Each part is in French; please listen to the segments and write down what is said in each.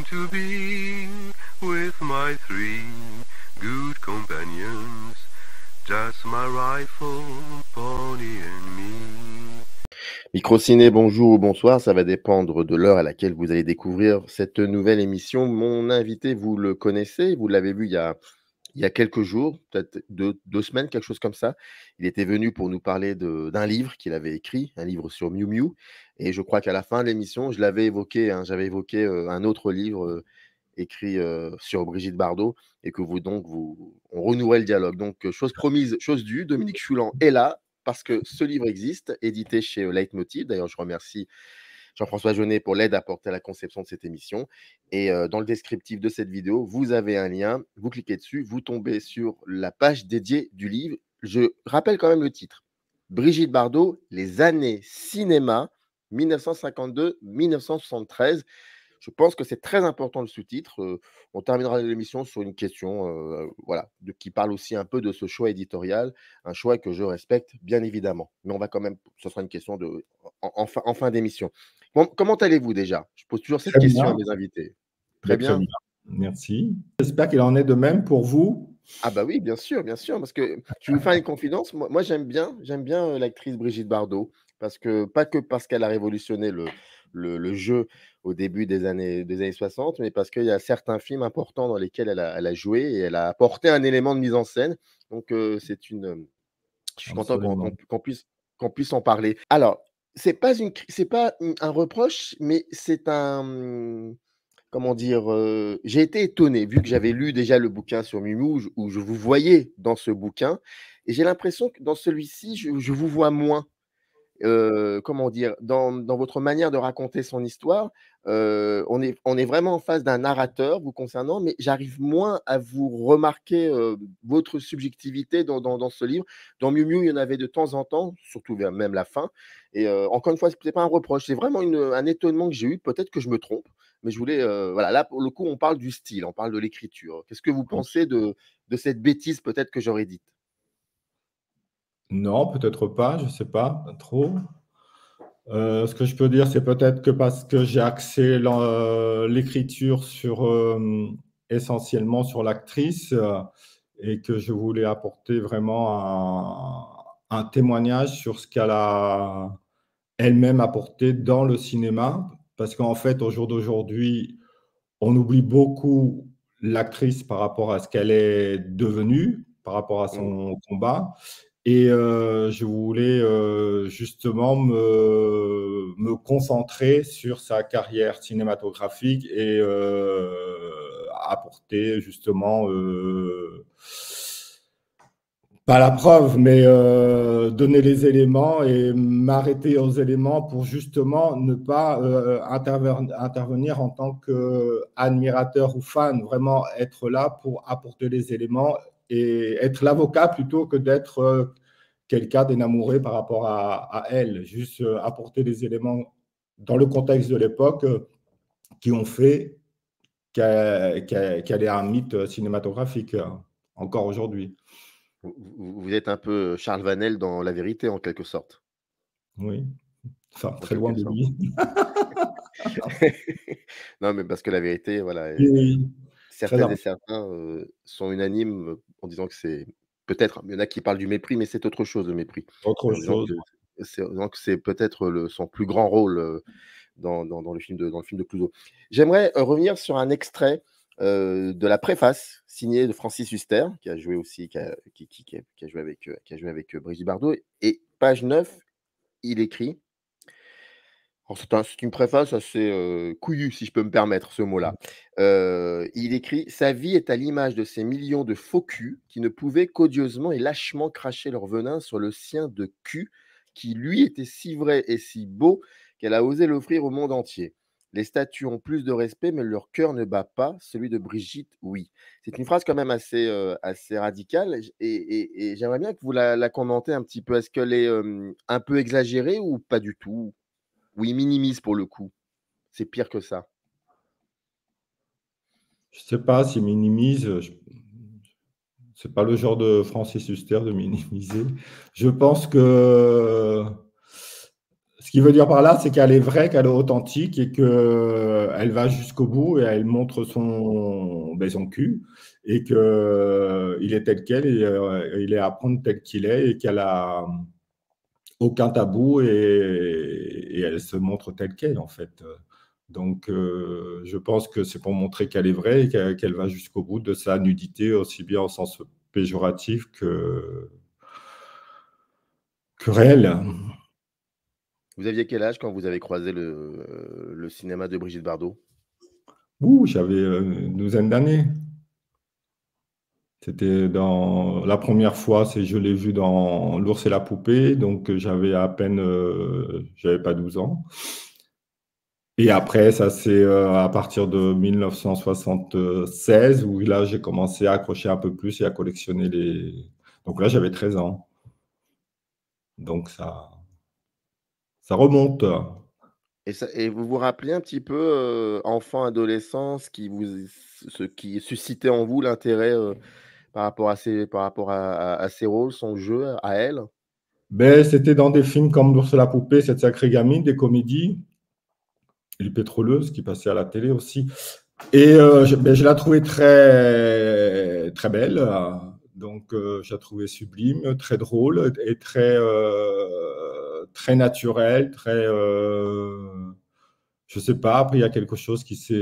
to be with my three good companions, just my rifle, pony and me. Microciné, bonjour ou bonsoir, ça va dépendre de l'heure à laquelle vous allez découvrir cette nouvelle émission. Mon invité, vous le connaissez, vous l'avez vu il y a quelques jours, peut-être deux semaines, quelque chose comme ça. Il était venu pour nous parler d'un livre qu'il avait écrit, un livre sur Miu Miu. Et je crois qu'à la fin de l'émission, je l'avais évoqué, hein, j'avais évoqué un autre livre écrit sur Brigitte Bardot et que on renouait le dialogue. Donc, chose promise, chose due, Dominique Choulan est là parce que ce livre existe, édité chez Leitmotiv. D'ailleurs, je remercie Jean-François Jeunet pour l'aide apportée à la conception de cette émission. Et dans le descriptif de cette vidéo, vous avez un lien, vous cliquez dessus, vous tombez sur la page dédiée du livre. Je rappelle quand même le titre. Brigitte Bardot, Les années cinéma, 1952-1973. Je pense que c'est très important le sous-titre. On terminera l'émission sur une question qui parle aussi un peu de ce choix éditorial, un choix que je respecte bien évidemment. Mais on va quand même, ce sera une question en fin d'émission. Comment allez-vous déjà? Je pose toujours cette Très question à bien. mes invités. Très Très bien. bien. Merci. J'espère qu'il en est de même pour vous. Ah bah oui, bien sûr, parce que je vais vous faire une confidence. Moi j'aime bien l'actrice Brigitte Bardot, pas que parce qu'elle a révolutionné le jeu au début des années 60, mais parce qu'il y a certains films importants dans lesquels elle a joué et elle a apporté un élément de mise en scène. Donc je suis content Absolument. qu'on puisse en parler. Alors, c'est pas un reproche, mais c'est un, comment dire, j'ai été étonné, vu que j'avais lu déjà le bouquin sur Miu Miu, où je vous voyais dans ce bouquin, et j'ai l'impression que dans celui-ci, je vous vois moins. Comment dire? Dans votre manière de raconter son histoire, on est vraiment en face d'un narrateur vous concernant, mais j'arrive moins à vous remarquer, votre subjectivité dans ce livre. Dans Miu Miu, il y en avait de temps en temps, surtout vers même la fin, et encore une fois, c'est pas un reproche, c'est vraiment un étonnement que j'ai eu. Peut-être que je me trompe, mais je voulais, voilà, là, pour le coup, on parle du style, on parle de l'écriture. Qu'est-ce que vous pensez de cette bêtise peut-être que j'aurais dite? Non, peut-être pas, je ne sais pas trop. Ce que je peux dire, c'est peut-être que parce que j'ai axé l'écriture essentiellement sur l'actrice et que je voulais apporter vraiment un témoignage sur ce qu'elle a elle-même apporté dans le cinéma. Parce qu'en fait, au jour d'aujourd'hui, on oublie beaucoup l'actrice par rapport à ce qu'elle est devenue, par rapport à Mmh. son combat. Et je voulais justement me concentrer sur sa carrière cinématographique et apporter justement, pas la preuve, mais donner les éléments et m'arrêter aux éléments pour justement ne pas intervenir en tant qu'admirateur ou fan, vraiment être là pour apporter les éléments et être l'avocat plutôt que d'être quelqu'un d'énamouré par rapport à elle, juste apporter des éléments dans le contexte de l'époque qui ont fait qu'elle est un mythe cinématographique encore aujourd'hui. Vous êtes un peu Charles Vanel dans La Vérité, en quelque sorte. Oui, enfin, En très loin quelque de sorte. lui. Non, mais parce que La Vérité, voilà, Oui, très certaines et important. certains, sont unanimes, en disant que c'est peut-être, il y en a qui parlent du mépris, mais c'est autre chose, le mépris. Autre chose. En disant que c'est peut-être son plus grand rôle, dans le film de Clouseau. J'aimerais, revenir sur un extrait, de la préface signée de Francis Huster, qui a joué aussi qui a joué avec, Brigitte Bardot, et page 9, il écrit. Alors c'est une préface assez, couillue, si je peux me permettre ce mot-là. Il écrit: «Sa vie est à l'image de ces millions de faux culs qui ne pouvaient qu'odieusement et lâchement cracher leur venin sur le sien de cul, qui lui était si vrai et si beau qu'elle a osé l'offrir au monde entier. Les statues ont plus de respect, mais leur cœur ne bat pas, celui de Brigitte, oui». C'est une phrase quand même assez radicale, et j'aimerais bien que vous la commentez un petit peu. Est-ce qu'elle est, un peu exagérée ou pas du tout? Ou il minimise pour le coup? C'est pire que ça? Je ne sais pas s'il minimise. C'est pas le genre de Francis Huster de minimiser. Je pense que Ce qui veut dire par là, c'est qu'elle est vraie, qu'elle est authentique et qu'elle va jusqu'au bout et elle montre son cul et qu'il est tel quel et il est à prendre tel qu'il est et qu'elle a aucun tabou et elle se montre telle qu'elle en fait. Donc, je pense que c'est pour montrer qu'elle est vraie et qu'elle va jusqu'au bout de sa nudité, aussi bien au sens péjoratif que réel. Vous aviez quel âge quand vous avez croisé le cinéma de Brigitte Bardot? J'avais une douzaine d'années. C'était dans la première fois, je l'ai vu dans L'Ours et la poupée, donc j'avais à peine, j'avais pas 12 ans. Et après, ça c'est à partir de 1976 où là j'ai commencé à accrocher un peu plus et à collectionner les. Donc là j'avais 13 ans. Donc ça remonte. Et vous vous rappelez un petit peu, enfant, adolescent, ce qui suscitait en vous l'intérêt par rapport à ses rôles, son jeu, à elle? Ben, c'était dans des films comme L'Ours et la poupée, Cette sacrée gamine, des comédies, Les Pétroleuses qui passaient à la télé aussi. Et je la trouvais très, très belle. Donc, je la trouvais sublime, très drôle et très, très naturelle, très. Je sais pas, après, il y a quelque chose qui s'est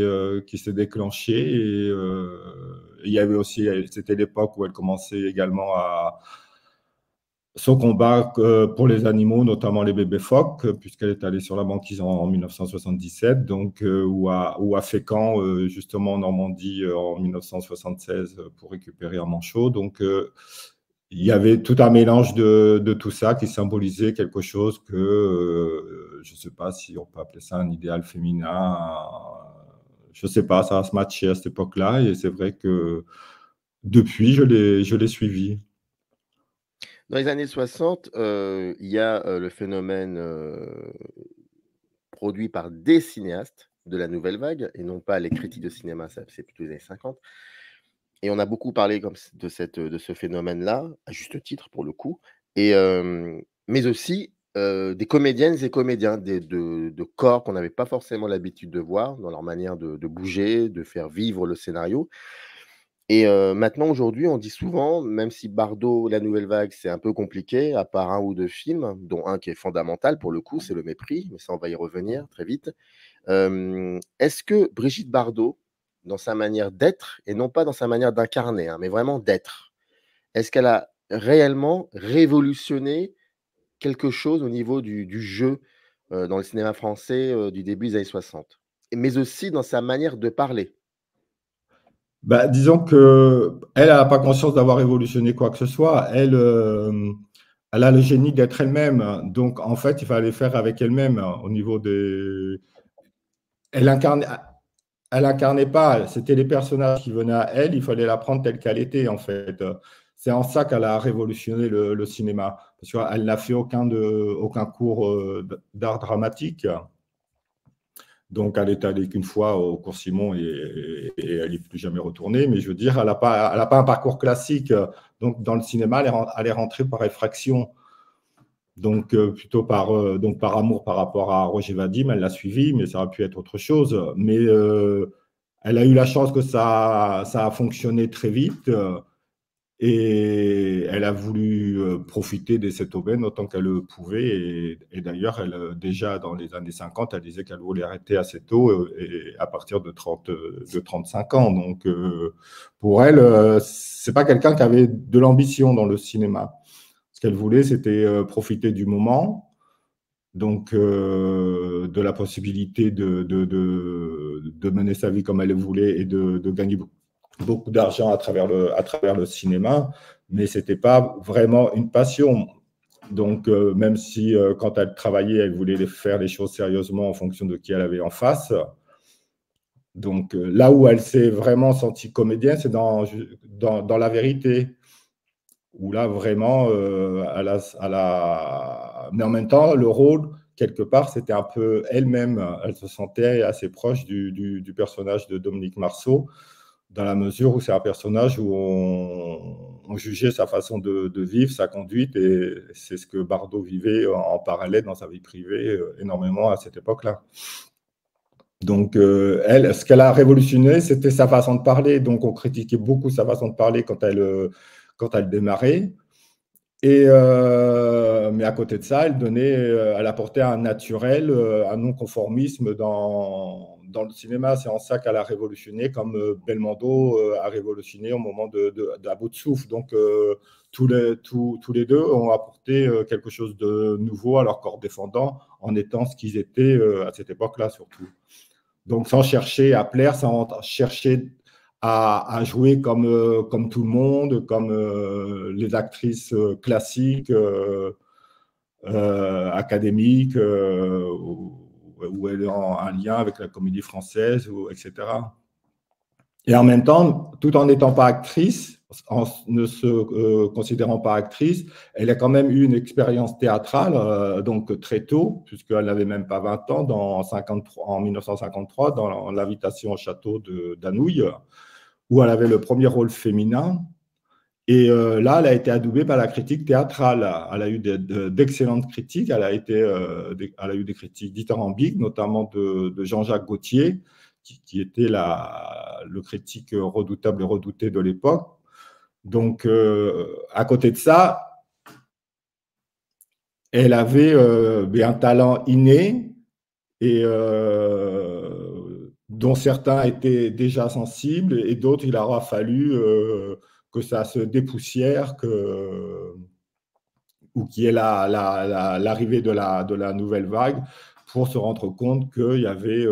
déclenché. Et il y avait aussi, c'était l'époque où elle commençait également son combat pour les animaux, notamment les bébés phoques, puisqu'elle est allée sur la banquise en 1977, donc, ou à Fécamp, justement en Normandie, en 1976, pour récupérer un manchot. Donc, il y avait tout un mélange de tout ça qui symbolisait quelque chose que, je ne sais pas si on peut appeler ça un idéal féminin. Je ne sais pas, ça a se matché à cette époque-là, et c'est vrai que depuis, je l'ai suivi. Dans les années 60, il y a, le phénomène, produit par des cinéastes de la nouvelle vague et non pas les critiques de cinéma, ça c'est plutôt les années 50. Et on a beaucoup parlé de ce phénomène-là, à juste titre pour le coup, mais aussi, des comédiennes et comédiens, de corps qu'on n'avait pas forcément l'habitude de voir dans leur manière de bouger, de faire vivre le scénario. Et maintenant, aujourd'hui, on dit souvent, même si Bardot, la nouvelle vague, c'est un peu compliqué, à part 1 ou 2 films, dont un qui est fondamental pour le coup, c'est Le Mépris, mais ça, on va y revenir très vite. Est-ce que Brigitte Bardot, dans sa manière d'être, et non pas dans sa manière d'incarner, hein, mais vraiment d'être, est-ce qu'elle a réellement révolutionné quelque chose au niveau du jeu, dans le cinéma français, du début des années 60? Mais aussi dans sa manière de parler? Bah, disons qu'elle n'a pas conscience d'avoir révolutionné quoi que ce soit. Elle a le génie d'être elle-même. Donc, en fait, il fallait faire avec elle-même au niveau des. Elle incarnait pas. C'était les personnages qui venaient à elle. Il fallait la prendre telle qu'elle était, en fait. C'est en ça qu'elle a révolutionné le cinéma. Parce qu'elle n'a fait aucun cours d'art dramatique. Donc, elle est allée qu'une fois au cours Simon et elle n'y est plus jamais retournée. Mais je veux dire, elle n'a pas un parcours classique. Donc, dans le cinéma, elle est rentrée par effraction. Donc, plutôt par amour par rapport à Roger Vadim, elle l'a suivi, mais ça aurait pu être autre chose. Mais elle a eu la chance que ça a fonctionné très vite. Et elle a voulu profiter de cette aubaine autant qu'elle le pouvait. Et d'ailleurs, déjà dans les années 50, elle disait qu'elle voulait arrêter assez tôt, et à partir de 35 ans. Donc, pour elle, c'est pas quelqu'un qui avait de l'ambition dans le cinéma. Ce qu'elle voulait, c'était profiter du moment, donc de la possibilité de mener sa vie comme elle le voulait et de gagner beaucoup d'argent à travers le cinéma, mais ce n'était pas vraiment une passion. Donc, même si quand elle travaillait, elle voulait faire les choses sérieusement en fonction de qui elle avait en face. Donc, là où elle s'est vraiment sentie comédienne, c'est dans La Vérité, où là, vraiment, mais en même temps, le rôle, quelque part, c'était un peu elle-même. Elle se sentait assez proche du personnage de Dominique Marceau. dans la mesure où c'est un personnage où on jugeait sa façon de vivre, sa conduite, et c'est ce que Bardot vivait en parallèle dans sa vie privée énormément à cette époque-là. Donc, elle, ce qu'elle a révolutionné, c'était sa façon de parler. Donc, on critiquait beaucoup sa façon de parler quand elle démarrait. Mais à côté de ça, elle apportait un naturel, un non-conformisme dans le cinéma. C'est en ça qu'elle a révolutionné, comme Belmondo a révolutionné au moment d'À bout de souffle. Donc, tous les deux ont apporté quelque chose de nouveau à leur corps défendant, en étant ce qu'ils étaient à cette époque-là, surtout. Donc, sans chercher à plaire, sans chercher à jouer comme tout le monde, comme les actrices classiques, académiques, où elle est en un lien avec la comédie française, etc. Et en même temps, tout en n'étant pas actrice, en ne se considérant pas actrice, elle a quand même eu une expérience théâtrale, donc très tôt, puisqu'elle n'avait même pas 20 ans, en 1953, dans L'Invitation au château d'Anouilh, où elle avait le premier rôle féminin. Et là, elle a été adoubée par la critique théâtrale. Elle a eu d'excellentes critiques. Elle a eu des critiques dithyrambiques, notamment de Jean-Jacques Gaultier, qui était le critique redoutable et redouté de l'époque. Donc, à côté de ça, elle avait un talent inné et dont certains étaient déjà sensibles et d'autres, il aura fallu que ça se dépoussière, ou qu'il y ait l'arrivée de la nouvelle vague pour se rendre compte qu'il y avait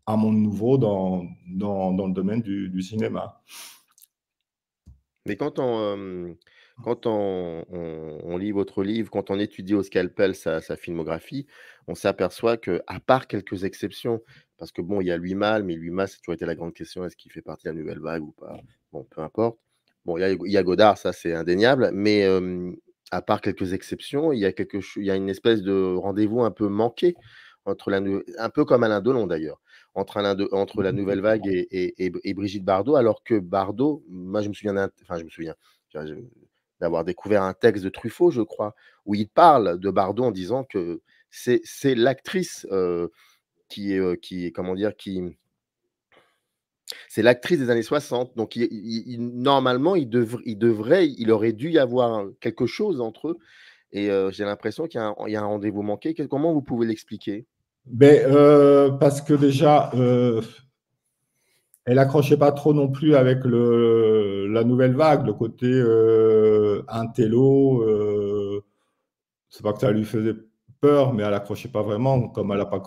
un monde nouveau dans le domaine du cinéma. Mais quand on lit votre livre, quand on étudie au scalpel sa filmographie, on s'aperçoit qu'à part quelques exceptions, parce que bon, il y a Louis Malle, mais Louis Malle, c'est toujours été la grande question, est-ce qu'il fait partie de la nouvelle vague ou pas? Bon, peu importe. Bon, il y a Godard, ça c'est indéniable, mais à part quelques exceptions, il y a une espèce de rendez-vous un peu manqué, un peu comme Alain Delon d'ailleurs, entre la nouvelle vague et Brigitte Bardot, alors que Bardot, moi je me souviens d'avoir découvert un texte de Truffaut, je crois, où il parle de Bardot en disant que c'est l'actrice c'est l'actrice des années 60. Donc, normalement, il aurait dû y avoir quelque chose entre eux. Et j'ai l'impression qu'il y a un rendez-vous manqué. Comment vous pouvez l'expliquer? Parce que déjà, elle n'accrochait pas trop non plus avec la nouvelle vague, le côté intello. C'est pas que ça lui faisait peur, mais elle n'accrochait pas vraiment, comme elle n'a pas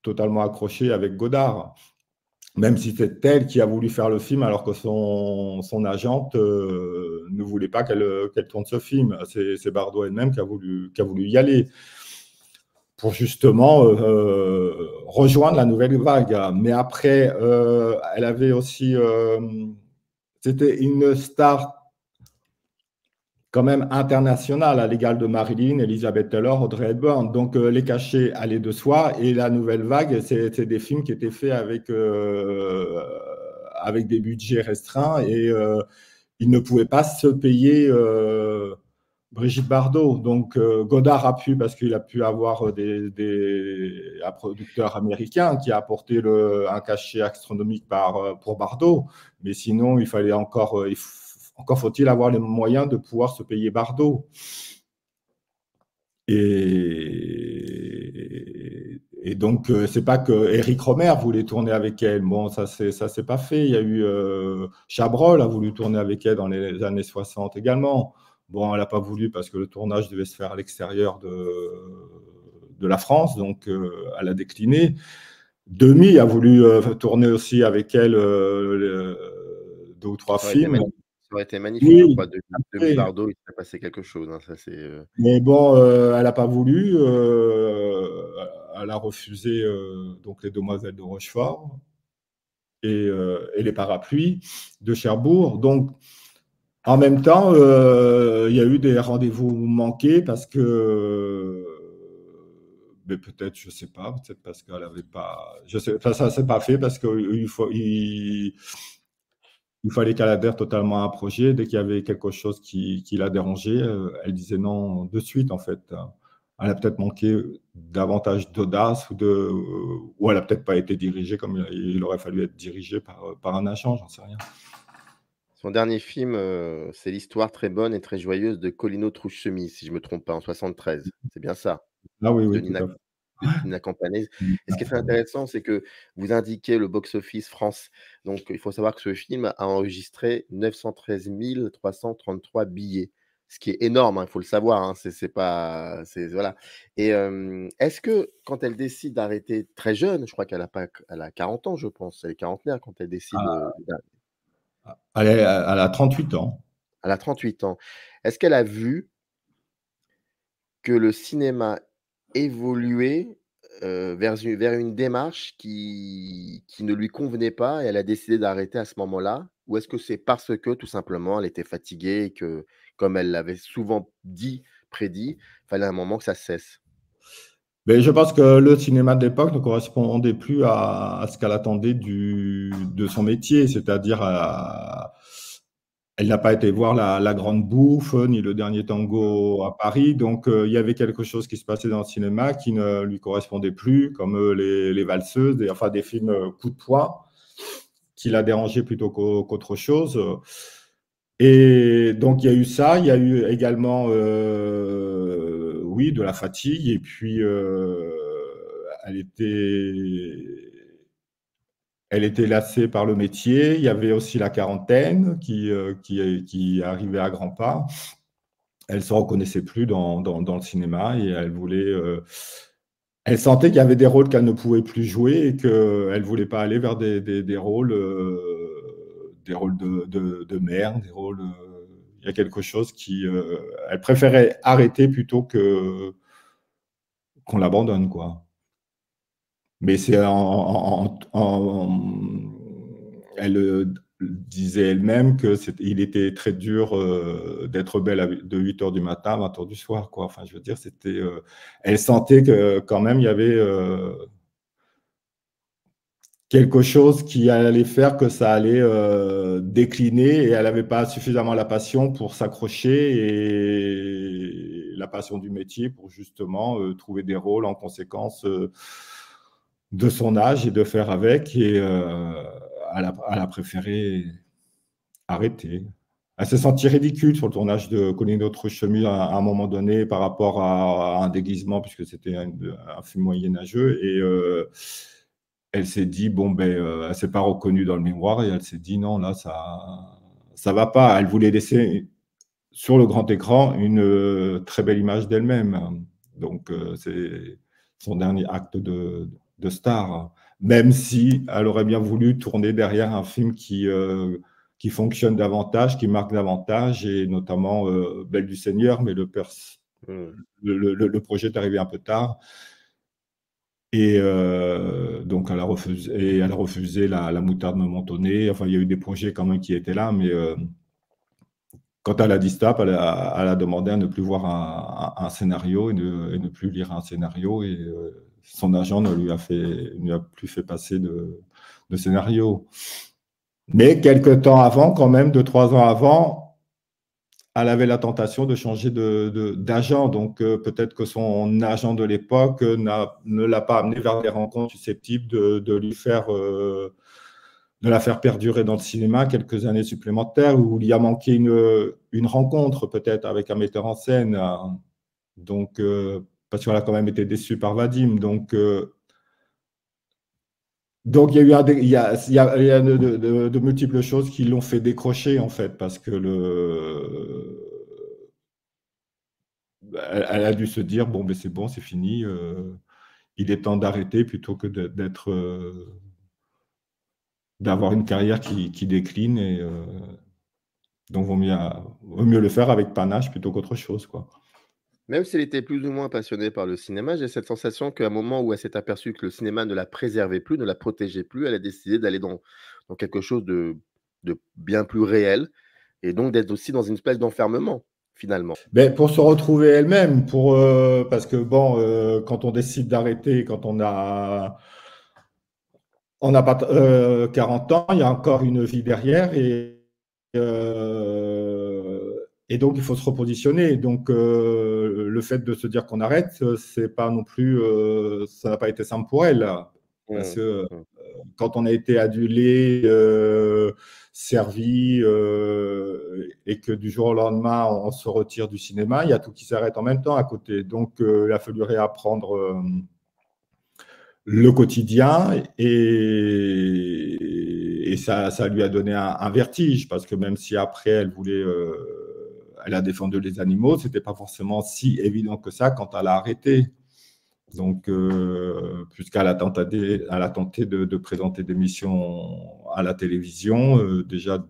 totalement accroché avec Godard. Même si c'est elle qui a voulu faire le film, alors que son agente ne voulait pas qu'elle tourne ce film. C'est Bardot elle-même qui a voulu y aller, pour justement rejoindre la nouvelle vague. Mais après, elle avait aussi... c'était une star quand même internationale, à l'égal de Marilyn, Elizabeth Taylor, Audrey Hepburn. Donc, les cachets allaient de soi. Et la nouvelle vague, c'est des films qui étaient faits avec des budgets restreints. Et ils ne pouvaient pas se payer Brigitte Bardot. Donc, Godard a pu, parce qu'il a pu avoir un producteur américain qui a apporté un cachet astronomique pour Bardot. Mais sinon, il fallait encore faut-il avoir les moyens de pouvoir se payer Bardot. Et donc, c'est pas que Éric Rohmer voulait tourner avec elle. Bon, ça s'est pas fait. Il y a eu Chabrol a voulu tourner avec elle dans les années 60 également. Bon, elle n'a pas voulu parce que le tournage devait se faire à l'extérieur de la France, donc elle a décliné. Demy a voulu tourner aussi avec elle 2 ou 3 films. Ça aurait été magnifique, je crois, de Bardot, il s'est passé quelque chose. Hein, ça, mais bon, elle n'a pas voulu. Elle a refusé donc Les Demoiselles de Rochefort et Les Parapluies de Cherbourg. Donc, en même temps, il y a eu des rendez-vous manqués parce que mais peut-être, je sais pas, peut-être parce qu'elle avait pas, je sais, enfin, ça s'est pas fait parce qu'il fallait qu'elle adhère totalement à un projet. Dès qu'il y avait quelque chose qui la dérangeait, elle disait non de suite, en fait. Elle a peut-être manqué davantage d'audace ou elle a peut-être pas été dirigée comme il aurait fallu être dirigée par un agent, j'en sais rien. Son dernier film, c'est l'histoire très bonne et très joyeuse de Colino Truchsemi, si je me trompe pas, en 73. C'est bien ça? Ah oui, De oui, tout Nina à fait. de Nina Campanese. Et ce qui est très intéressant, c'est que vous indiquez le box-office France. Donc il faut savoir que ce film a enregistré 913 333 billets, ce qui est énorme, hein, il faut le savoir, hein, c'est pas c'est voilà. Et est-ce que quand elle décide d'arrêter très jeune, je crois qu'elle a pas elle a 40 ans, je pense, elle est quarantenaire quand elle décide, Elle a 38 ans. elle a 38 ans. Est-ce qu'elle a vu que le cinéma évoluait, vers une démarche qui ne lui convenait pas et elle a décidé d'arrêter à ce moment-là? Ou est-ce que c'est parce que tout simplement elle était fatiguée et que, comme elle l'avait souvent dit, prédit, fallait un moment que ça cesse? Mais je pense que le cinéma de l'époque ne correspondait plus à ce qu'elle attendait de son métier, c'est-à-dire elle n'a pas été voir la Grande Bouffe, ni le Dernier Tango à Paris, donc il y avait quelque chose qui se passait dans le cinéma qui ne lui correspondait plus, comme les valseuses, enfin des films coup de poing, qui la dérangeaient plutôt qu'autre chose. Et donc il y a eu ça, il y a eu également, oui, de la fatigue, et puis elle était lassée par le métier. Il y avait aussi la quarantaine qui arrivait à grands pas. Elle ne se reconnaissait plus dans le cinéma et elle sentait qu'il y avait des rôles qu'elle ne pouvait plus jouer et qu'elle ne voulait pas aller vers des rôles, de mère, des rôles. Il y a quelque chose elle préférait arrêter plutôt qu'on l'abandonne, quoi. Mais c'est elle disait elle-même qu'il était très dur d'être belle de 8 heures du matin à 20 heures du soir, quoi. Enfin, je veux dire, elle sentait que quand même il y avait quelque chose qui allait faire que ça allait décliner et elle n'avait pas suffisamment la passion pour s'accrocher et la passion du métier pour justement trouver des rôles en conséquence de son âge et de faire avec. Et elle a préféré arrêter. Elle s'est sentie ridicule sur le tournage de Colline Truchsemi à un moment donné par rapport à un déguisement, puisque c'était un film moyenâgeux. Et elle s'est dit, bon, ben, elle ne s'est pas reconnue dans le miroir et elle s'est dit, non, là, ça va pas. Elle voulait laisser sur le grand écran une très belle image d'elle-même. Donc, c'est son dernier acte de star. Même si elle aurait bien voulu tourner derrière un film qui fonctionne davantage, qui marque davantage, et notamment Belle du Seigneur, mais le projet est arrivé un peu tard. Et donc, elle a refusé la moutarde momentonnée. Enfin, il y a eu des projets quand même qui étaient là, mais quand elle a dit stop, elle a demandé à ne plus voir un scénario et ne plus lire un scénario. Et son agent ne lui a plus fait passer de scénario. Mais quelques temps avant, quand même, 2-3 ans avant, elle avait la tentation de changer d'agent. Donc, peut-être que son agent de l'époque ne l'a pas amené vers des rencontres susceptibles de la faire perdurer dans le cinéma quelques années supplémentaires, où il y a manqué une rencontre peut-être avec un metteur en scène. Donc, parce qu'elle a quand même été déçue par Vadim. Donc, il y a eu il y a de multiples choses qui l'ont fait décrocher, en fait, parce que elle a dû se dire, bon, ben c'est bon, c'est fini, il est temps d'arrêter plutôt que d'avoir une carrière qui décline. Et donc, vaut mieux le faire avec panache plutôt qu'autre chose, quoi. Même si elle était plus ou moins passionnée par le cinéma, j'ai cette sensation qu'à un moment où elle s'est aperçue que le cinéma ne la préservait plus, ne la protégeait plus, elle a décidé d'aller dans quelque chose de bien plus réel et donc d'être aussi dans une espèce d'enfermement. finalement? Ben, pour se retrouver elle-même, parce que bon, quand on décide d'arrêter, quand on n'a pas 40 ans, il y a encore une vie derrière et donc il faut se repositionner. Donc le fait de se dire qu'on arrête, c'est pas non plus, ça n'a pas été simple pour elle, parce que Mmh. quand on a été adulé, servi, et que du jour au lendemain on se retire du cinéma, il y a tout qui s'arrête en même temps à côté. Donc il a fallu réapprendre le quotidien et ça lui a donné un vertige parce que même si après elle voulait, elle a défendu les animaux, c'était pas forcément si évident que ça quand elle a arrêté. Donc, puisqu'elle a tenté de présenter des missions à la télévision, déjà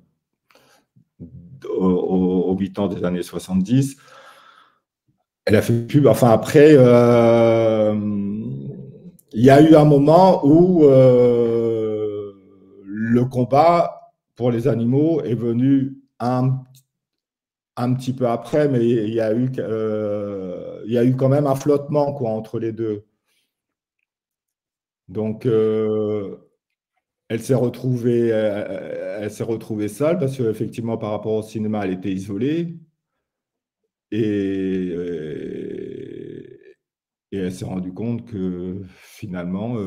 au 8 ans des années 70. Elle a fait pub. Enfin, après, il y a eu un moment où le combat pour les animaux est venu un petit peu après, mais il y a eu quand même un flottement quoi, entre les deux. Donc, elle s'est retrouvée seule parce qu'effectivement, par rapport au cinéma, elle était isolée. Et, et elle s'est rendue compte que finalement,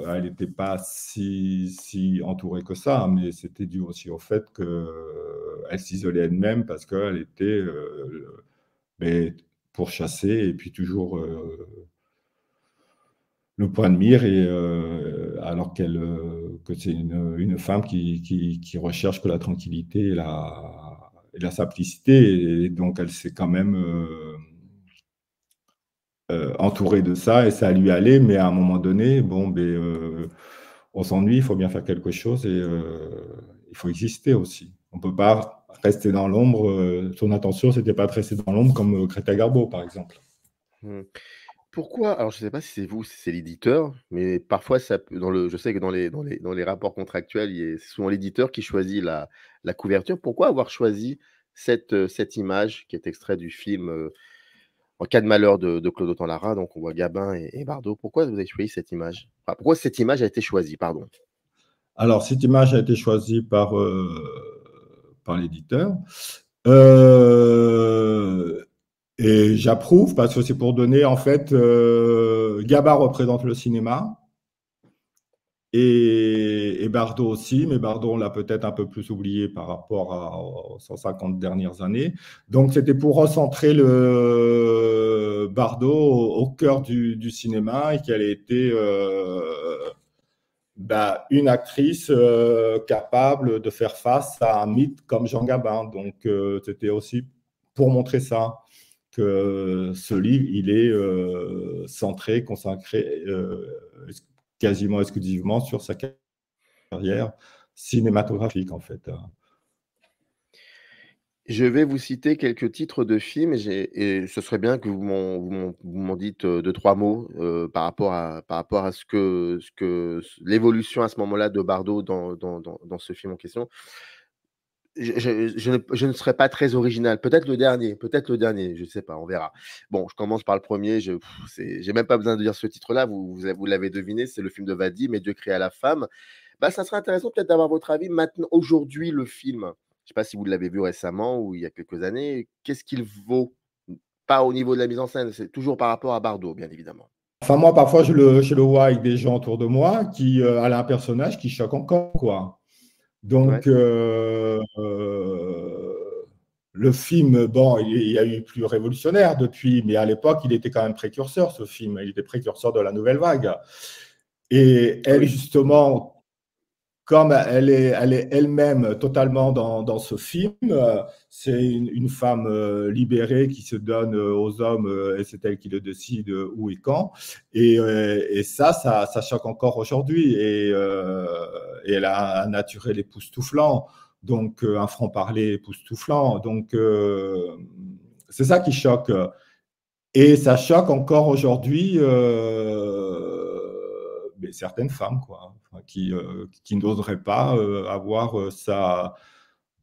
elle n'était pas si entourée que ça, mais c'était dû aussi au fait qu'elle s'isolait elle-même parce qu'elle était mais pourchassée et puis toujours le point de mire, alors que c'est une femme qui recherche que la tranquillité et la simplicité. Et donc, elle s'est quand même entourée de ça et ça lui allait. Mais à un moment donné, bon, on s'ennuie, il faut bien faire quelque chose et il faut exister aussi. On ne peut pas rester dans l'ombre. Son intention, ce n'était pas de rester dans l'ombre comme Greta Garbo, par exemple. Mmh. Pourquoi alors je ne sais pas si c'est vous, si c'est l'éditeur, mais parfois ça peut je sais que dans les rapports contractuels, c'est souvent l'éditeur qui choisit la couverture. Pourquoi avoir choisi cette image qui est extrait du film, En cas de malheur de Claude Autant-Lara, donc on voit Gabin et Bardot. Pourquoi vous avez choisi cette image? Enfin, pourquoi cette image a été choisie? Pardon. Alors, cette image a été choisie par l'éditeur. Et j'approuve parce que c'est pour donner, en fait, Gabin représente le cinéma et Bardot aussi, mais Bardot, on l'a peut-être un peu plus oublié par rapport aux 150 dernières années. Donc, c'était pour recentrer le Bardot au cœur du cinéma et qu'elle ait été une actrice capable de faire face à un mythe comme Jean Gabin. Donc, c'était aussi pour montrer ça, que ce livre, il est centré, consacré quasiment exclusivement sur sa carrière cinématographique, en fait. Je vais vous citer quelques titres de films et ce serait bien que vous m'en dites, 2-3 mots, par rapport à l'évolution à ce moment-là de Bardot dans ce film en question. Je ne serai pas très original. Peut-être le dernier, je ne sais pas, on verra. Bon, je commence par le premier. J'ai même pas besoin de dire ce titre-là, vous l'avez deviné, c'est le film de Vadim, Et Dieu créa la femme. Bah, ça serait intéressant peut-être d'avoir votre avis maintenant, aujourd'hui, le film. Je sais pas si vous l'avez vu récemment ou il y a quelques années. Qu'est-ce qu'il vaut? Pas au niveau de la mise en scène, c'est toujours par rapport à Bardot, bien évidemment. Enfin, moi, parfois, je le vois avec des gens autour de moi qui a un personnage qui choque encore, quoi. Ouais. Donc, le film, bon, il y a eu plus révolutionnaire depuis, mais à l'époque, il était quand même précurseur, ce film. Il était précurseur de la nouvelle vague. Et Ah elle, oui. justement, comme elle est elle-même totalement dans ce film, c'est une femme libérée qui se donne aux hommes et c'est elle qui le décide où et quand. Et ça choque encore aujourd'hui. Et elle a un naturel époustouflant, donc un franc-parler époustouflant. Donc c'est ça qui choque. Et ça choque encore aujourd'hui certaines femmes, quoi, enfin, qui n'oseraient pas avoir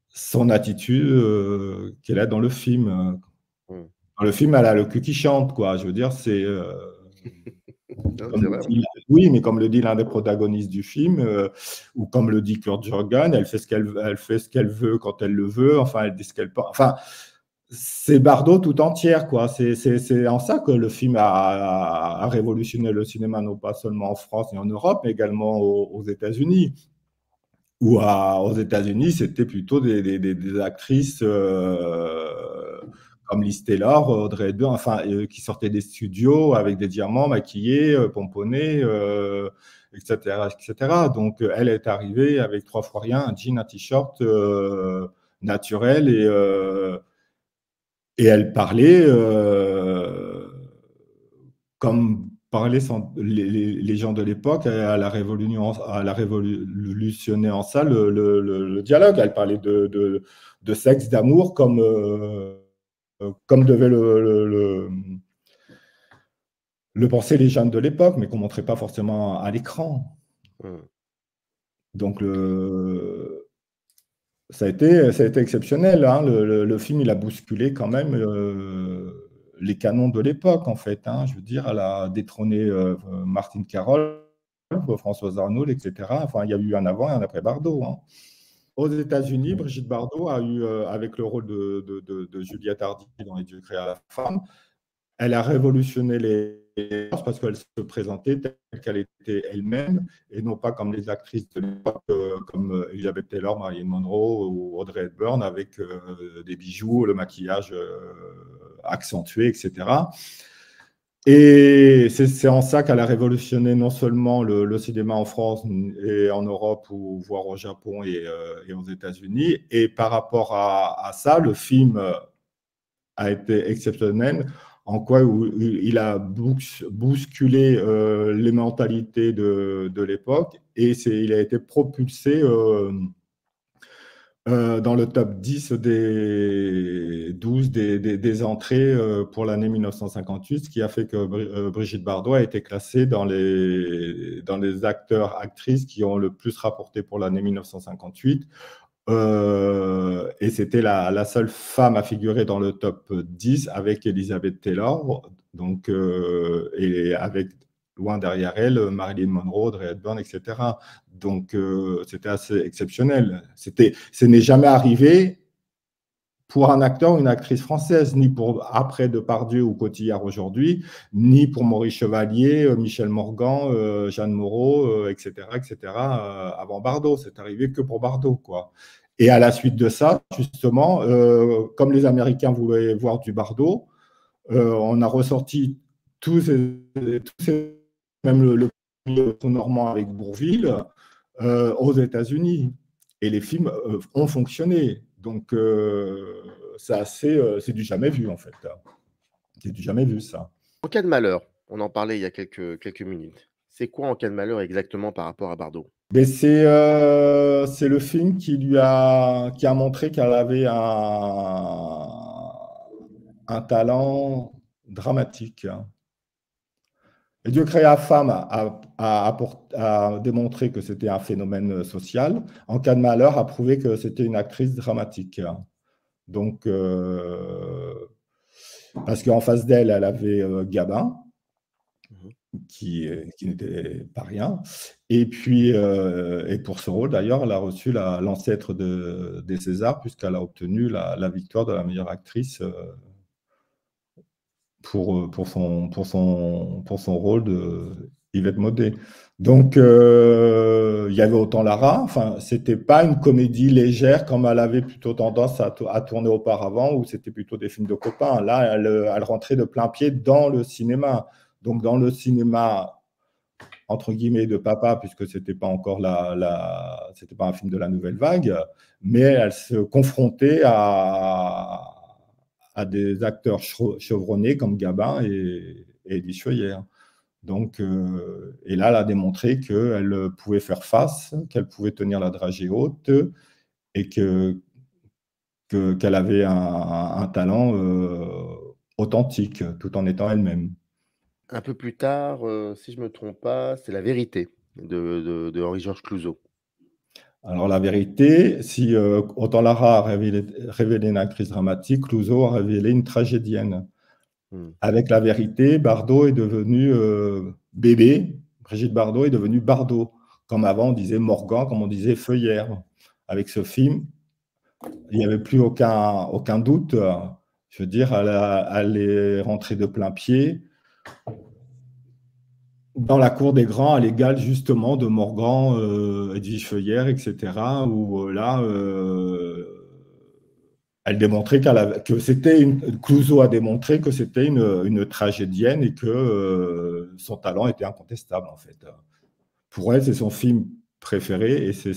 son attitude qu'elle a dans le film. Dans le film, elle a le cul qui chante, quoi. Je veux dire, c'est. C'est vrai. Oui, mais comme le dit l'un des protagonistes du film, ou comme le dit Kurt Jürgen, elle fait ce qu'elle veut quand elle le veut. Enfin, elle dit ce qu'elle pense. Enfin, c'est Bardot tout entière, quoi. C'est en ça que le film a révolutionné le cinéma, non pas seulement en France et en Europe, mais également aux États-Unis. Aux États-Unis, c'était plutôt des actrices comme Liz Taylor, Audrey Hepburn, enfin, qui sortaient des studios avec des diamants maquillés, pomponnés, etc., etc. Donc, elle est arrivée avec 3 fois rien, un jean, un t-shirt naturel, et elle parlait comme parlaient les gens de l'époque. Elle a révolutionné en ça le dialogue. Elle parlait de sexe, d'amour, comme devaient le pensaient les jeunes de l'époque, mais qu'on ne montrait pas forcément à l'écran. Donc, ça a été exceptionnel. Hein. Le film, il a bousculé quand même les canons de l'époque, en fait. Hein. Je veux dire, elle a détrôné Martine Carol, Françoise Arnould, etc. Enfin, il y a eu un avant et un après Bardot. Hein. Aux États-Unis, Brigitte Bardot a eu, avec le rôle de Juliette Hardy dans Les Dieux créés à la femme, elle a révolutionné les choses parce qu'elle se présentait telle qu'elle était elle-même et non pas comme les actrices de l'époque, comme Elizabeth Taylor, Marilyn Monroe ou Audrey Hepburn, avec des bijoux, le maquillage accentué, etc. Et c'est en ça qu'elle a révolutionné non seulement le cinéma en France et en Europe, ou voire au Japon et aux États-Unis. Et par rapport à ça, le film a été exceptionnel, en quoi il a bousculé les mentalités de l'époque, et il a été propulsé dans le top 10 des 12 des entrées pour l'année 1958, ce qui a fait que Brigitte Bardot a été classée dans les acteurs-actrices qui ont le plus rapporté pour l'année 1958. Et c'était la seule femme à figurer dans le top 10 avec Elizabeth Taylor, donc, et avec loin derrière elle Marilyn Monroe, Audrey Hepburn, etc. Donc c'était assez exceptionnel. Ce n'est jamais arrivé pour un acteur ou une actrice française, ni pour après Depardieu ou Cotillard aujourd'hui, ni pour Maurice Chevalier, Michel Morgan, Jeanne Moreau, etc., etc. Avant Bardot. C'est arrivé que pour Bardot, quoi. Et à la suite de ça, justement, comme les Américains voulaient voir du Bardot, on a ressorti même le premier normand avec Bourvil, aux États-Unis. Et les films ont fonctionné. Donc, c'est du jamais vu, en fait. C'est du jamais vu, ça. En cas de malheur, on en parlait il y a quelques minutes. C'est quoi en cas de malheur exactement par rapport à Bardot? C'est le film qui a montré qu'elle avait un talent dramatique. Les Dieux créés à femme a démontré que c'était un phénomène social. En cas de malheur, a prouvé que c'était une actrice dramatique. Donc, parce qu'en face d'elle, elle avait Gabin, qui n'était pas rien. Et puis, et pour ce rôle, d'ailleurs, elle a reçu l'ancêtre des Césars, puisqu'elle a obtenu la victoire de la meilleure actrice pour son rôle de Yvette Maudet. Donc, il y avait autant Lara. Enfin, c'était pas une comédie légère comme elle avait plutôt tendance à tourner auparavant, où c'était plutôt des films de copains. Là, elle rentrait de plein pied dans le cinéma. Donc, dans le cinéma entre guillemets de papa, puisque c'était pas encore c'était pas un film de la nouvelle vague, mais elle se confrontait à des acteurs chevronnés comme Gabin et Eddie Scheuer. Donc, et là, elle a démontré qu'elle pouvait faire face, qu'elle pouvait tenir la dragée haute et qu'elle avait un talent authentique, tout en étant elle-même. Un peu plus tard, si je ne me trompe pas, c'est La Vérité de Henri-Georges Clouzot. Alors, La Vérité, si autant Lara a révélé une actrice dramatique, Clouzot a révélé une tragédienne. Avec La Vérité, Bardot est devenu bébé. Brigitte Bardot est devenue Bardot. Comme avant, on disait Morgan, comme on disait Feuillère. Avec ce film, il n'y avait plus aucun doute. Je veux dire, elle est rentrée de plein pied dans la cour des grands, à l'égal justement de Morgan, Edwige Feuillère, etc. Où là, elle démontrait que c'était Clouzot a démontré que c'était une tragédienne et que son talent était incontestable en fait. Pour elle, c'est son film préféré et s'il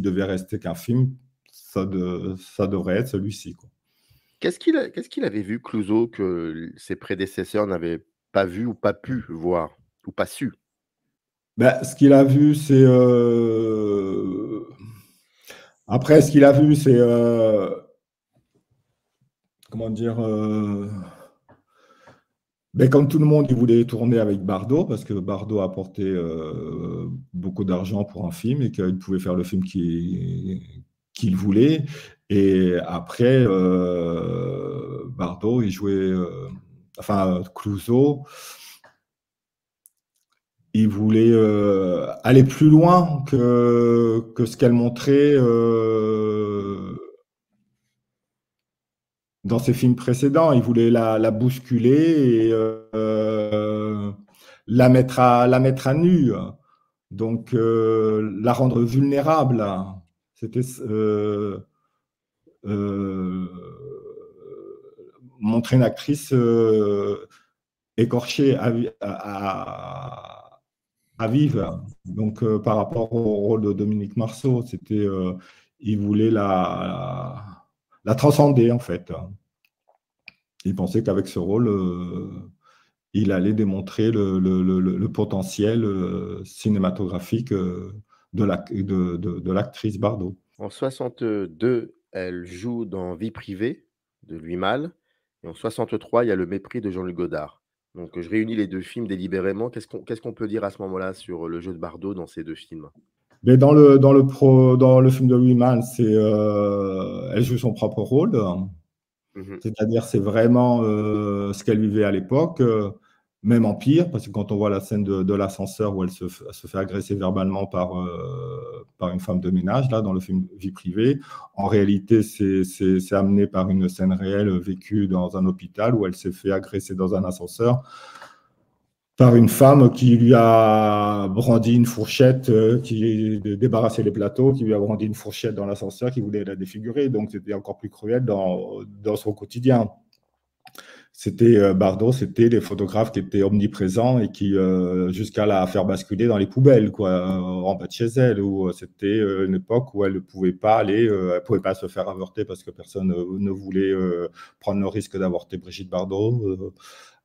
devait rester qu'un film, ça devrait être celui-ci, quoi. Qu'est-ce qu'il avait vu, Clouzot, que ses prédécesseurs n'avaient pas vu ou pas pu voir ou pas su? Ben, ce qu'il a vu, c'est après, ce qu'il a vu, c'est comment dire, ben, comme tout le monde, il voulait tourner avec Bardot parce que Bardot apportait beaucoup d'argent pour un film et qu'il pouvait faire le film qu'il voulait. Et après, Bardot, il jouait, enfin, Clouzot, il voulait aller plus loin que ce qu'elle montrait dans ses films précédents. Il voulait la bousculer et la mettre à nu. Donc, la rendre vulnérable. C'était montrer une actrice écorchée à vivre. Donc, par rapport au rôle de Dominique Marceau, il voulait la transcender, en fait. Il pensait qu'avec ce rôle, il allait démontrer le potentiel cinématographique de l'actrice Bardot. En 62, elle joue dans Vie privée de Louis Malle et en 63, il y a Le mépris de Jean-Luc Godard. Donc je réunis les 2 films délibérément. Qu'est-ce qu'on peut dire à ce moment-là sur le jeu de Bardot dans ces 2 films? Mais dans le film de Louis Malle, elle joue son propre rôle. C'est-à-dire, c'est vraiment ce qu'elle vivait à l'époque, même en pire, parce que quand on voit la scène de l'ascenseur où elle se fait agresser verbalement par une femme de ménage, là, dans le film Vie privée, en réalité, c'est amené par une scène réelle vécue dans un hôpital où elle s'est fait agresser dans un ascenseur par une femme qui lui a brandi une fourchette, qui débarrassait les plateaux, qui lui a brandi une fourchette dans l'ascenseur, qui voulait la défigurer. Donc, c'était encore plus cruel dans son quotidien. Bardot, c'était les photographes qui étaient omniprésents et qui, jusqu'à la faire basculer dans les poubelles, quoi, en bas de chez elle, où c'était une époque où elle ne pouvait pas aller, elle pouvait pas se faire avorter parce que personne ne voulait prendre le risque d'avorter Brigitte Bardot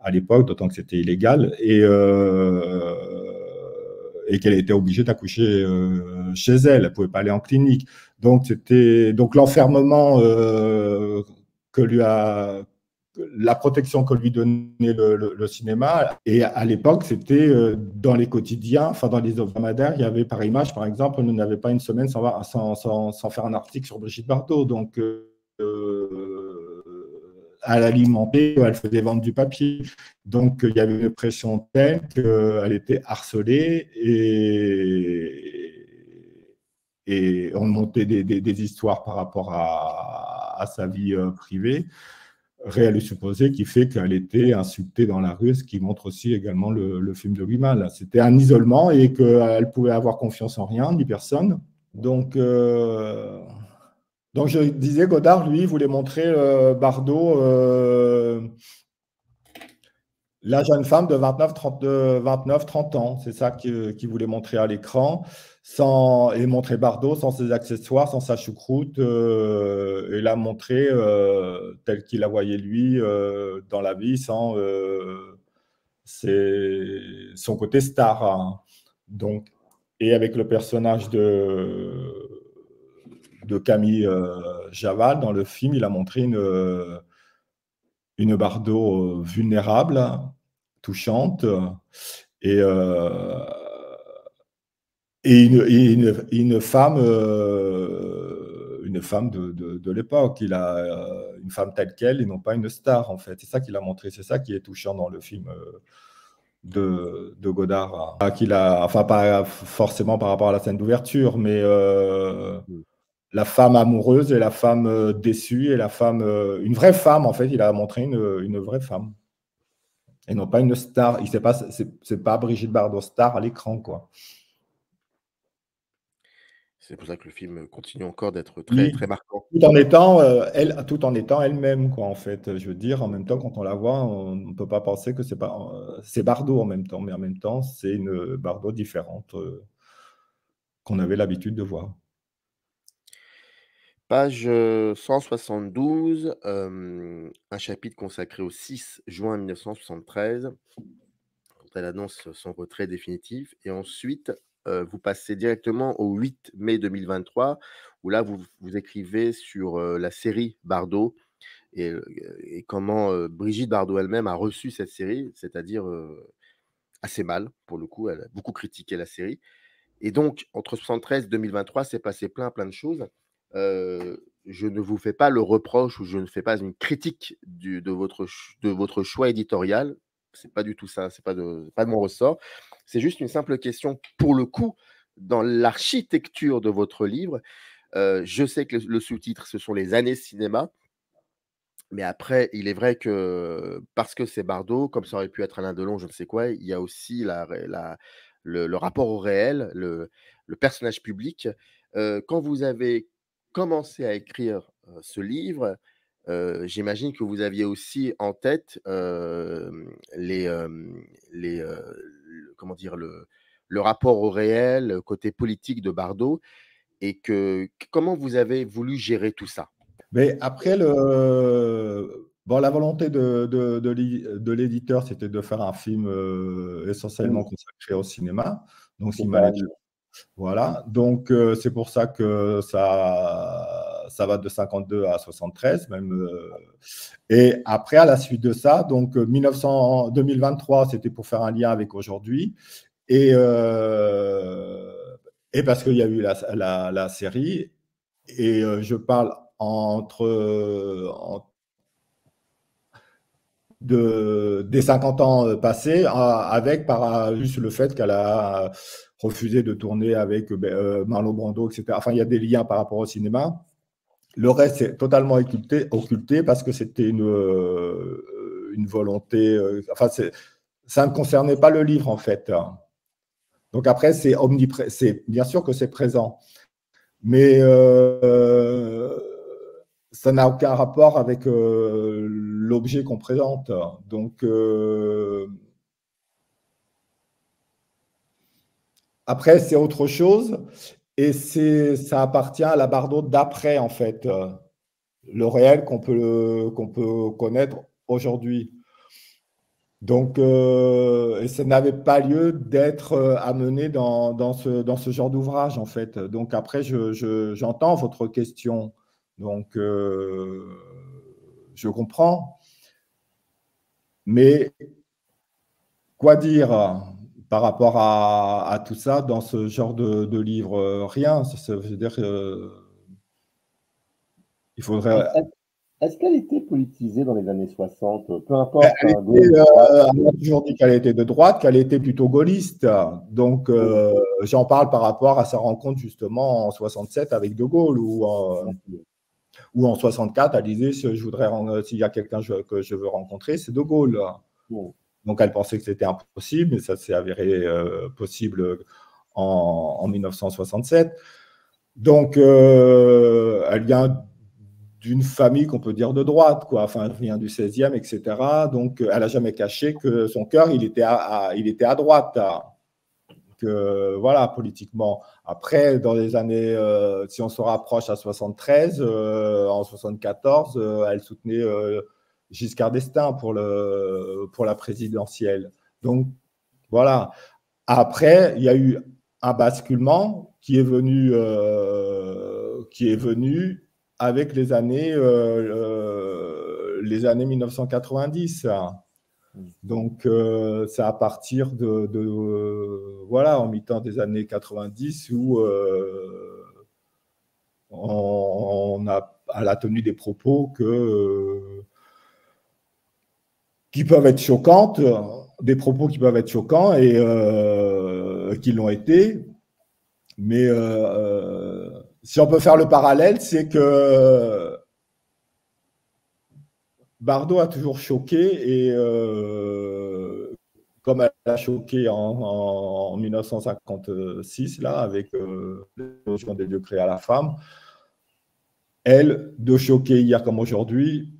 à l'époque, d'autant que c'était illégal, et qu'elle était obligée d'accoucher chez elle. Elle ne pouvait pas aller en clinique. Donc l'enfermement la protection que lui donnait le cinéma. Et à l'époque, c'était dans les quotidiens, enfin dans les hebdomadaires, il y avait par image, par exemple, on n'avait pas une semaine sans faire un article sur Brigitte Bardot. Donc, à l'alimenter, elle faisait vendre du papier. Donc, il y avait une pression telle qu'elle était harcelée et on montait des histoires par rapport à sa vie privée, réelle et supposée, qui fait qu'elle était insultée dans la rue, ce qui montre aussi également le film de Louis Malle. C'était un isolement et qu'elle pouvait avoir confiance en rien, ni personne. Donc, je disais, Godard, lui, voulait montrer Bardot, la jeune femme de 29-30 ans. C'est ça qu'il voulait montrer à l'écran, et montrer Bardot sans ses accessoires, sans sa choucroute, et la montrer telle qu'il la voyait lui dans la vie, sans son côté star. Hein. Donc, et avec le personnage de Camille Javal dans le film, il a montré une Bardot vulnérable, touchante, et une femme une femme de l'époque. Il a une femme telle qu'elle et non pas une star, en fait. C'est ça qu'il a montré, c'est ça qui est touchant dans le film de Godard. Qu'il a, enfin, pas forcément par rapport à la scène d'ouverture, mais la femme amoureuse et la femme déçue et la femme, une vraie femme, en fait. Il a montré une vraie femme. Et non pas une star. C'est pas Brigitte Bardot star à l'écran, quoi. C'est pour ça que le film continue encore d'être très, Oui, très marquant. tout en étant elle-même, quoi, en fait. Je veux dire, en même temps, quand on la voit, on ne peut pas penser que c'est Bardot en même temps, mais en même temps, c'est une Bardot différente qu'on avait l'habitude de voir. Page 172, un chapitre consacré au 6 juin 1973, quand elle annonce son retrait définitif. Et ensuite, vous passez directement au 8 mai 2023, où là, vous écrivez sur la série Bardot et comment Brigitte Bardot elle-même a reçu cette série, c'est-à-dire assez mal, pour le coup. Elle a beaucoup critiqué la série. Et donc, entre 73 et 2023, c'est passé plein de choses. Je ne vous fais pas le reproche ou je ne fais pas une critique de votre choix éditorial. C'est pas du tout ça, c'est pas de mon ressort. C'est juste une simple question, pour le coup, dans l'architecture de votre livre. Je sais que le sous-titre, ce sont les années cinéma. Mais après, il est vrai que parce que c'est Bardot, comme ça aurait pu être Alain Delon, je ne sais quoi, il y a aussi le rapport au réel, le personnage public. Quand vous avez commencé à écrire ce livre, j'imagine que vous aviez aussi en tête comment dire, le rapport au réel, le côté politique de Bardot, et comment vous avez voulu gérer tout ça? Mais après, la volonté de l'éditeur, c'était de faire un film essentiellement consacré au cinéma. Donc, voilà. Donc, c'est pour ça que ça va de 52 à 73, même. Et après, à la suite de ça, donc 2023, c'était pour faire un lien avec aujourd'hui. Et parce qu'il y a eu la série. Et je parle des 50 ans passés, avec juste le fait qu'elle a refusé de tourner avec Marlon Brando, etc. Enfin, il y a des liens par rapport au cinéma. Le reste est totalement occulté parce que c'était une volonté. Enfin, ça ne concernait pas le livre, en fait. Donc après, bien sûr que c'est présent. Mais ça n'a aucun rapport avec l'objet qu'on présente. Donc, après, c'est autre chose. Et ça appartient à la Bardot d'après, en fait. Le réel qu'on peut connaître aujourd'hui. Donc, et ça n'avait pas lieu d'être amené dans ce genre d'ouvrage, en fait. Donc, après, j'entends votre question. Donc, je comprends. Mais quoi dire par rapport à tout ça dans ce genre de livre? Rien. Ça veut dire il faudrait. Est-ce qu'elle était politisée dans les années 60? Peu importe. On a toujours dit qu'elle était de droite, qu'elle était plutôt gaulliste. Donc, j'en parle par rapport à sa rencontre justement en 67 avec De Gaulle, ou en 64, elle disait s'il y a quelqu'un que je veux rencontrer, c'est De Gaulle. Donc, elle pensait que c'était impossible, mais ça s'est avéré possible en 1967. Donc, elle vient d'une famille qu'on peut dire de droite, quoi. Enfin, elle vient du 16e, etc. Donc, elle n'a jamais caché que son cœur, il était à droite. Voilà, politiquement. Après, dans les années, si on se rapproche à 73, en 74, elle soutenait Giscard d'Estaing pour la présidentielle. Donc, voilà. Après, il y a eu un basculement qui est venu avec les années 1990. Donc, c'est à partir voilà, en mi-temps des années 90 où elle a tenu des propos qui peuvent être choquantes, des propos qui peuvent être choquants et qui l'ont été. Mais si on peut faire le parallèle, c'est que Bardot a toujours choqué et comme elle a choqué en 1956 là avec l'évolution des lieux créés à la femme, elle, de choquer hier comme aujourd'hui,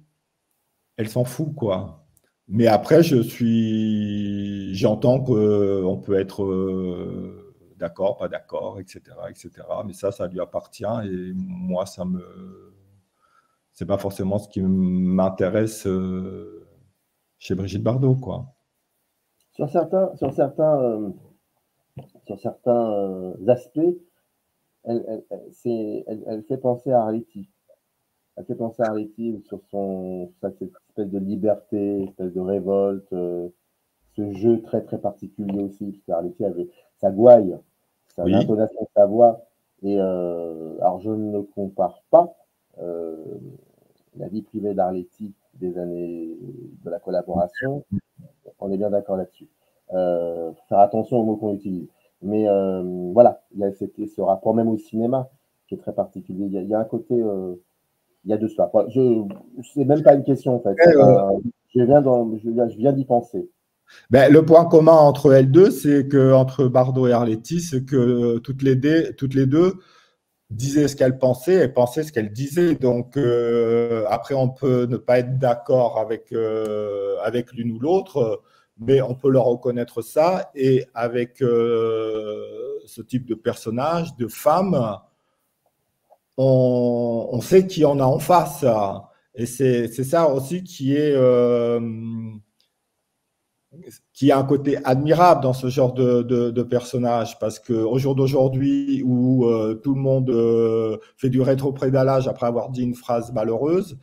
elle s'en fout quoi. Mais après, j'entends qu'on peut être d'accord, pas d'accord, etc., etc. Mais ça lui appartient et moi, c'est pas forcément ce qui m'intéresse chez Brigitte Bardot, quoi. Sur certains aspects, elle fait penser à Arletty. Elle fait penser à Arletty sur cette espèce de liberté, espèce de révolte, ce jeu très très particulier aussi, parce qu'Arletty avait sa gouaille, sa intonation de sa voix. Et alors je ne compare pas la vie privée d'Arletty des années de la collaboration. On est bien d'accord là-dessus. Faire attention aux mots qu'on utilise. Mais voilà, il y a ce rapport même au cinéma qui est très particulier. Il y a un côté, il y a de cela. C'est même pas une question en fait. Je viens d'y penser. Ben, le point commun entre elles deux, c'est que entre Bardot et Arletty, c'est que toutes les deux disaient ce qu'elles pensaient et pensaient ce qu'elles disaient. Donc après, on peut ne pas être d'accord avec l'une ou l'autre, mais on peut leur reconnaître ça. Et avec ce type de personnage, de femme, on sait qui on a en face. Et c'est ça aussi qui a un côté admirable dans ce genre de personnage, parce qu'au jour d'aujourd'hui où tout le monde fait du rétropédalage après avoir dit une phrase malheureuse,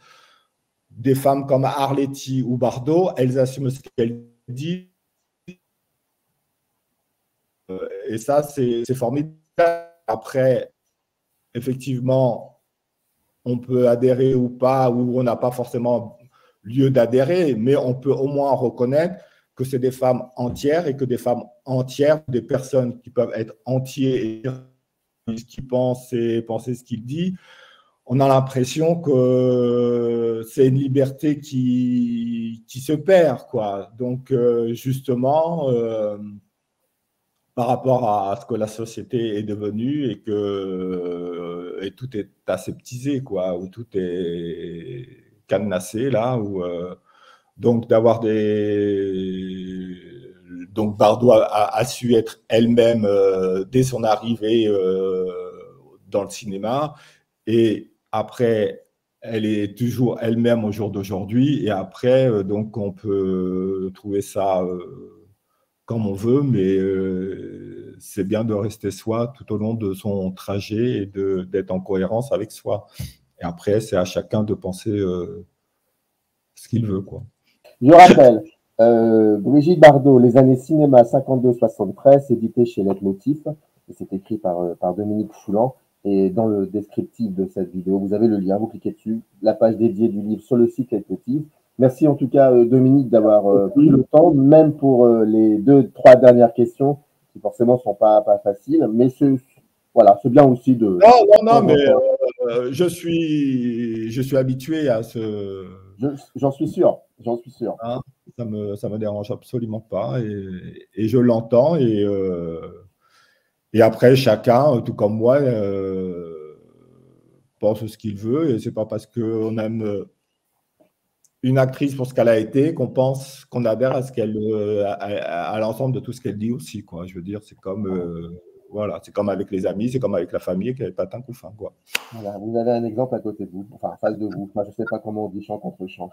des femmes comme Arletty ou Bardot, elles assument ce qu'elles disent. Et ça, c'est formidable. Après, effectivement, on peut adhérer ou pas, ou on n'a pas forcément lieu d'adhérer, mais on peut au moins reconnaître que c'est des femmes entières et que des femmes entières, des personnes qui peuvent être entiers et dire ce qu'ils pensent et penser ce qu'ils disent, on a l'impression que c'est une liberté qui se perd, quoi. Donc, justement, par rapport à ce que la société est devenue et que tout est aseptisé, quoi, où tout est cadenassé, là, où... Donc, donc Bardot a su être elle-même dès son arrivée dans le cinéma. Et après, elle est toujours elle-même au jour d'aujourd'hui. Et après, donc, on peut trouver ça comme on veut, mais c'est bien de rester soi tout au long de son trajet et d'être en cohérence avec soi. Et après, c'est à chacun de penser ce qu'il veut, quoi. Je rappelle, Brigitte Bardot, Les années cinéma 52-73, édité chez Leitmotiv, et c'est écrit par Dominique Foulan. Et dans le descriptif de cette vidéo, vous avez le lien, vous cliquez dessus, la page dédiée du livre sur le site Leitmotiv. Merci en tout cas, Dominique, d'avoir pris le temps, même pour les 2-3 dernières questions, qui forcément ne sont pas faciles, mais voilà, c'est bien aussi de... Non, mais je suis habitué à ce... J'en suis sûr. Hein, ça me dérange absolument pas et je l'entends et après chacun, tout comme moi, pense ce qu'il veut et c'est pas parce qu'on aime une actrice pour ce qu'elle a été qu'on pense qu'on adhère à l'ensemble de tout ce qu'elle dit aussi, quoi. Je veux dire, c'est comme voilà, c'est comme avec les amis, c'est comme avec la famille qui n'avait pas tant coup fin, quoi. Voilà, vous avez un exemple à côté de vous, enfin en face de vous. Moi, je ne sais pas comment on dit champ contre champ.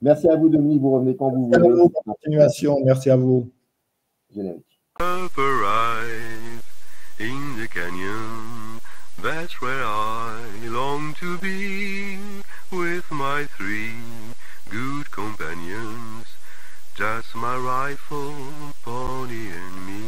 Merci à vous, Dominique. Vous revenez quand vous voulez. Bonne continuation. Merci à vous. Générique. In the canyon, that's where I long to be, with my 3 good companions, just my rifle, pony and me.